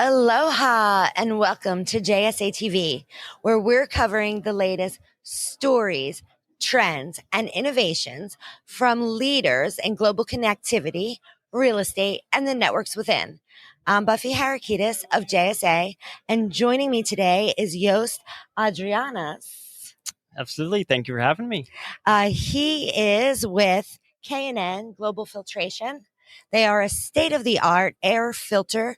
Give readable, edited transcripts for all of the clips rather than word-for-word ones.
Aloha and welcome to JSA TV, where we're covering the latest stories, trends, and innovations from leaders in global connectivity, real estate, and the networks within. I'm Buffy Harakitis of JSA, and joining me today is Joost Adriaans. Absolutely. Thank you for having me. He is with K&N Global Filtration. They are a state-of-the-art air filter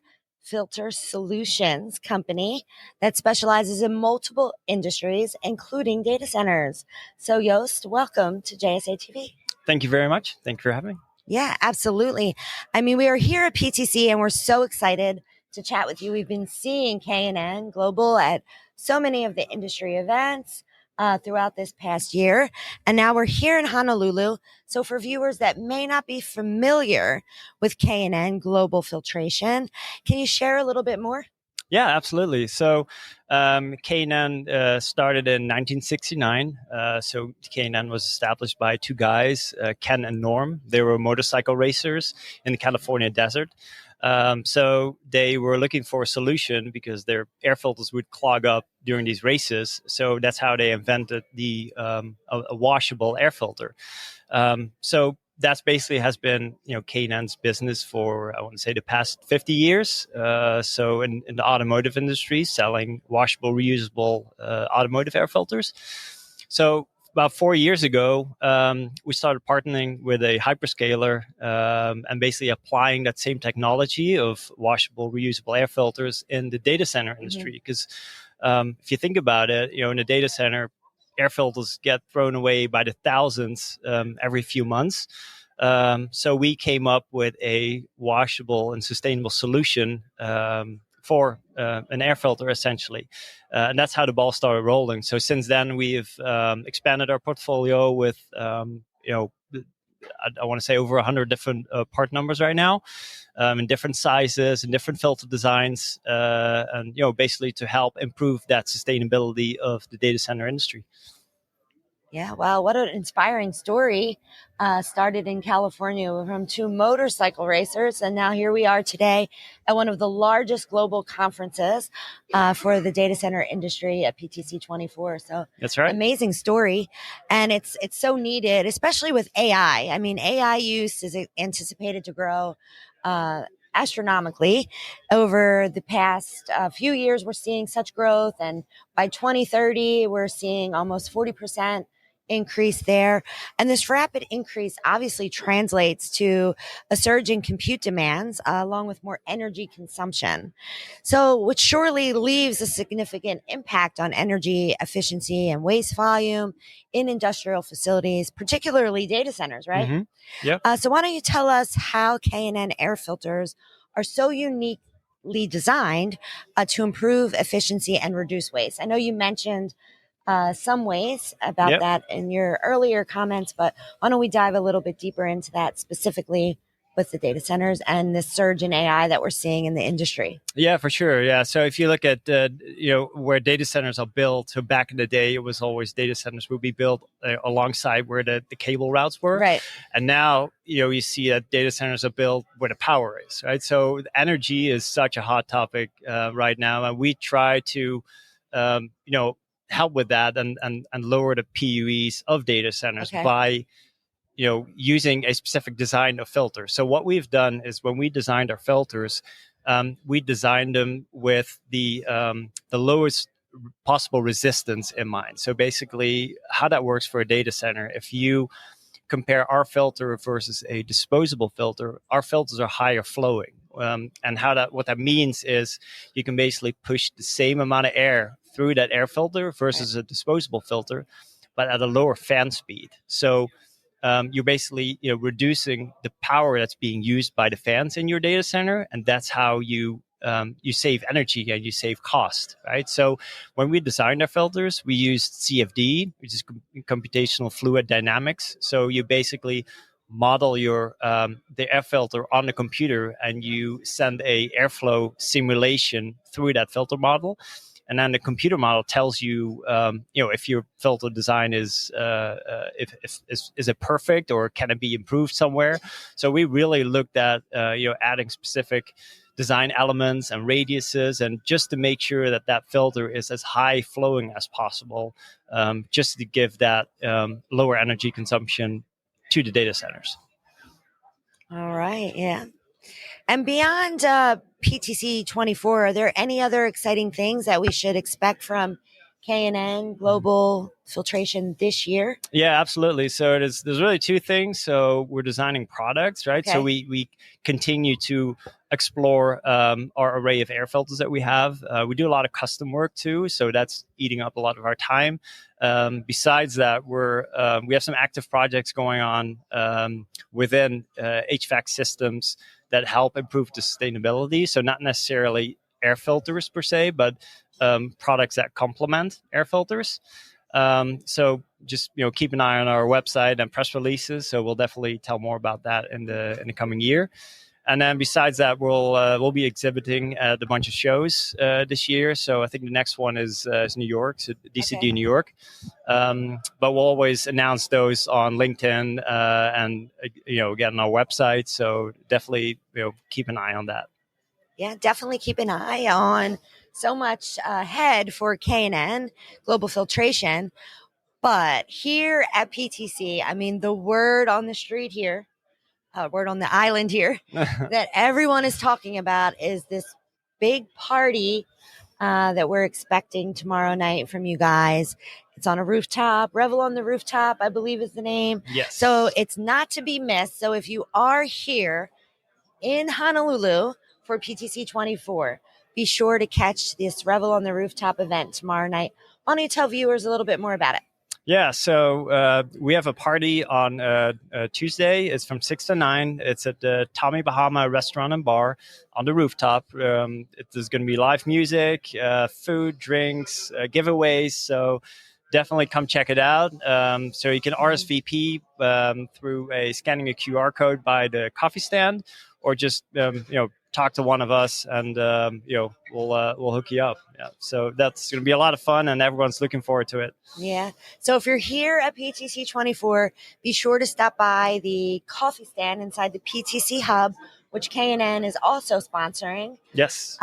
solutions company that specializes in multiple industries, including data centers. So, Joost, welcome to JSA TV. Thank you very much. Thank you for having me. Yeah, absolutely. I mean, we are here at PTC and we're so excited to chat with you. We've been seeing K&N Global at so many of the industry events throughout this past year. And now we're here in Honolulu. So for viewers that may not be familiar with K&N Global Filtration, can you share a little bit more? Yeah, absolutely. So K&N started in 1969. So K&N was established by two guys, Ken and Norm. They were motorcycle racers in the California desert. So they were looking for a solution because their air filters would clog up during these races. So that's how they invented the a washable air filter. So that's basically has been, K&N's business for, I want to say, the past 50 years. So in the automotive industry, selling washable, reusable automotive air filters. So about 4 years ago, we started partnering with a hyperscaler and basically applying that same technology of washable, reusable air filters in the data center industry. Because if you think about it, in a data center, air filters get thrown away by the thousands every few months. So we came up with a washable and sustainable solution for an air filter, essentially. And that's how the ball started rolling. So since then, we've expanded our portfolio with, I want to say over 100 different part numbers right now, in different sizes and different filter designs, and basically to help improve that sustainability of the data center industry. Yeah, wow, what an inspiring story. Started in California from two motorcycle racers, and now here we are today at one of the largest global conferences for the data center industry at PTC 24. So that's right. Amazing story. And it's so needed, especially with AI. I mean, AI use is anticipated to grow astronomically over the past few years. We're seeing such growth, and by 2030, we're seeing almost 40% increase there. And this rapid increase obviously translates to a surge in compute demands, along with more energy consumption. So, which surely leaves a significant impact on energy efficiency and waste volume in industrial facilities, particularly data centers, right? Mm-hmm. Yep. So why don't you tell us how K&N air filters are so uniquely designed to improve efficiency and reduce waste? I know you mentioned some ways about that in your earlier comments, but why don't we dive a little bit deeper into that specifically with the data centers and the surge in AI that we're seeing in the industry? Yeah, for sure. Yeah. So if you look at, where data centers are built, so back in the day, it was always data centers would be built alongside where the cable routes were. Right. And now, you see that data centers are built where the power is, right? So energy is such a hot topic right now. And we try to, help with that and lower the PUEs of data centers by using a specific design of filter. So what we've done is when we designed our filters, we designed them with the lowest possible resistance in mind. So basically, how that works for a data center, if you compare our filter versus a disposable filter, our filters are higher flowing. And what that means is you can basically push the same amount of air through that air filter versus a disposable filter, but at a lower fan speed. So you're basically reducing the power that's being used by the fans in your data center, and that's how you save energy and you save cost, right? So when we designed our filters, we used CFD, which is computational fluid dynamics. So you basically model your the air filter on the computer, and you send a airflow simulation through that filter model. And then the computer model tells you, if your filter design is it perfect or can it be improved somewhere. So we really looked at, adding specific design elements and radiuses, and just to make sure that that filter is as high flowing as possible, just to give that lower energy consumption to the data centers. All right. Yeah. And beyond PTC 24, are there any other exciting things that we should expect from K&N Global Filtration this year? Yeah, absolutely. So there's really two things. So we're designing products, right? Okay. So we continue to explore our array of air filters that we have. We do a lot of custom work too, so that's eating up a lot of our time. Besides that, we have some active projects going on within HVAC systems that help improve the sustainability. So not necessarily air filters per se, but products that complement air filters. So just keep an eye on our website and press releases. So we'll definitely tell more about that in the coming year. And then besides that, we'll be exhibiting at a bunch of shows this year. So I think the next one is New York, so DCD Okay. New York. But we'll always announce those on LinkedIn and again on our website. So definitely keep an eye on that. Yeah, definitely keep an eye on so much ahead for K&N Global Filtration. But here at PTC, I mean, the word on the street here, word on the island here, that everyone is talking about is this big party that we're expecting tomorrow night from you guys. It's on a rooftop. Revel on the Rooftop, I believe is the name. Yes. So it's not to be missed. So if you are here in Honolulu for PTC 24, be sure to catch this Revel on the Rooftop event tomorrow night. Why don't you tell viewers a little bit more about it? Yeah, so we have a party on Tuesday. It's from 6 to 9. It's at the Tommy Bahama Restaurant and Bar on the rooftop. There's going to be live music, food, drinks, giveaways. So definitely come check it out. So you can RSVP through scanning a QR code by the coffee stand, or just talk to one of us, and we'll hook you up. Yeah, so that's going to be a lot of fun, and everyone's looking forward to it. Yeah. So if you're here at PTC 24, be sure to stop by the coffee stand inside the PTC Hub, which K&N is also sponsoring. Yes.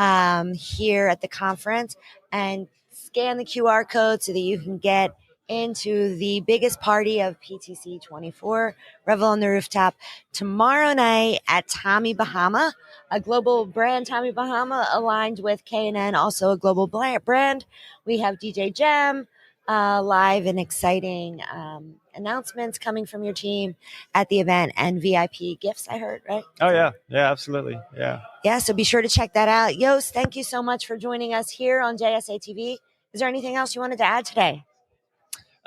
Here at the conference, and scan the QR code so that you can get into the biggest party of PTC 24, Revel on the Rooftop, tomorrow night at Tommy Bahama, a global brand. Tommy Bahama aligned with K&N, also a global brand. We have DJ Gem, live and exciting announcements coming from your team at the event, and VIP gifts, I heard, right? Oh, yeah. Yeah, absolutely. Yeah. Yeah, so be sure to check that out. Joost, thank you so much for joining us here on JSA TV. Is there anything else you wanted to add today?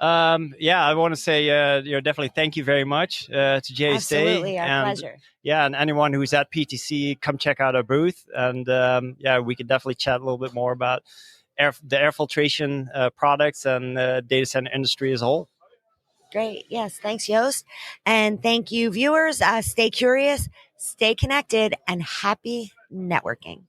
Yeah, I want to say, definitely thank you very much to JSA. Absolutely, our pleasure. Yeah, and anyone who's at PTC, come check out our booth. And we can definitely chat a little bit more about the air filtration products and data center industry as a whole. Great. Yes. Thanks, Joost. And thank you, viewers. Stay curious, stay connected, and happy networking.